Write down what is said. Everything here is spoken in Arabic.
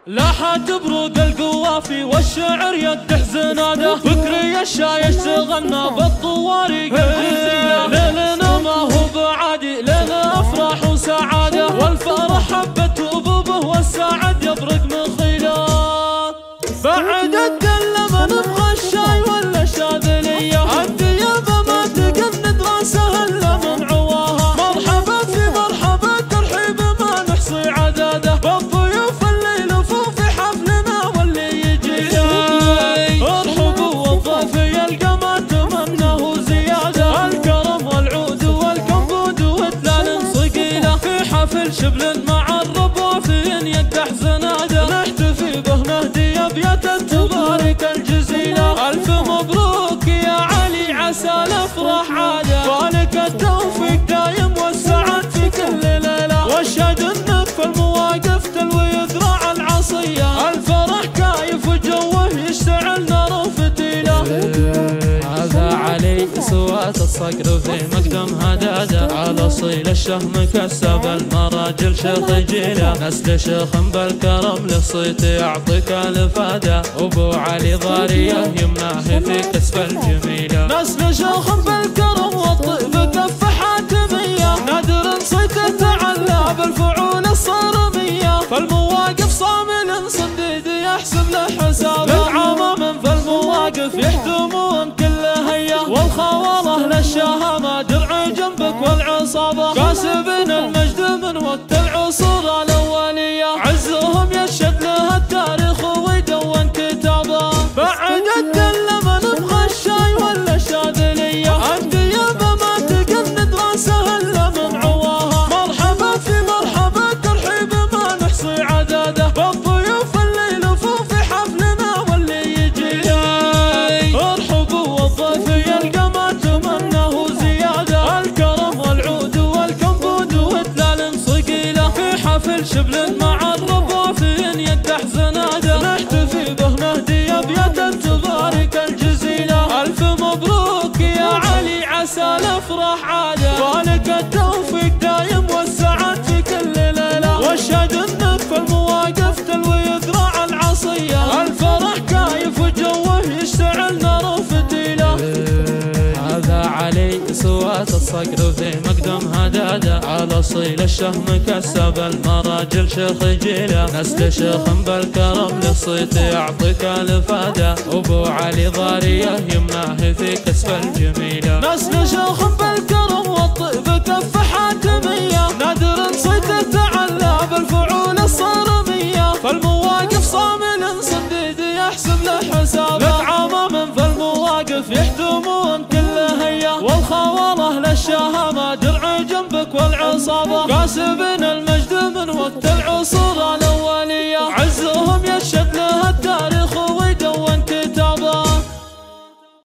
لاحت بروق القوافي والشعر يدح زناده، فكري الشايش تغنى بالطوارق الجزيلة. ليلنا ما هو بعادي، ليلة افراح وسعاده، والفرح حبة وبوبه والسعد يبرق من خيله. بعد الدل ما نبغى الشاي ولا الشاذلية، الديابة ما تقند راسها الا من عواها. مرحبا في مرحبا ترحيب ما نحصي عداده، بالضيوف اللي يلفوا في حفلنا واللي يجينا. ارحبوا والضيف يلقى ما تمناه زياده، الكرم والعود والكبود ودلال صقيله. في حفل شبل مع الربوفين يدح زناده، نحتفي به نهدي ابيات تبارك الجزيلة. ألف مبروك يا علي عسى الأفراح عادة، ولك التوفيق دايم والسعد في كل ليلة. واشهد انك في المواقف تلوي ذراع العصية، الفرح كايف وجوه يشتعل نار وفتيلة. هذا علي سوات الصقر في مقدم هدادة، على صيل الشهم كسب المراجل شيخ جيله. نسل شيخ بالكرم للصيت يعطيك الافاده، ابو علي ضاريه يمناه في كسب الجميله. نسل شيخ بالكرم والطيب كف حاتميه، نادر صيته تعلى بالفعول الصارميه. فالمواقف صامل صنديد يحسب له حسابه، للعمام في المواقف يحتمون كل هيا. والخواله للشهامه درع جنبك والعصابه، كاسبين المجد من وقت العصور الاوليه. عزهم يشهد له التاريخ ويدون كتابه، بعد الدل ما نبغى الشاي ولا الشاذليه، الديابه ما تقند راسها الا من عواها. مرحبا في مرحبا ترحيب ما نحصي عداده، بالضيوف اللي يلفوا في حفلنا واللي يجينا. ارحبوا والضيف يلقى ما تمناه زياده، الكرم والعود والكبود ودلال صقيله. في حفل شبل مع الربوفين يدح زناده، نحتفي به نهدي ابيات تبارك الجزيله. الف مبروك يا علي عسى الافراح عاده، ولك التوفيق دايم والسعد في كل ليله. واشهد انك في المواقف تلوي ذراع العصيه، الفرح كايف وجوه يشتعل نار وفتيله. هذا علي سوات الصقر في مقدم هداده، على صيل الشهم كسب المراجل شيخ جيله. نسل شيخ بالكرم للصيت يعطيك الافاده، ابو علي ضاريه يمناه في كسب الجميله. نسل شيخ بالكرم والطيب كف حاتميه، نادر صيته تعلى بالفعول الصارميه. فالمواقف صامل صنديد يحسب له حسابه، للعمام في المواقف يحتمون كل هيا. والخواله للشهامه درع جنبك والعصابه، كاسبين المجد من وقت العصور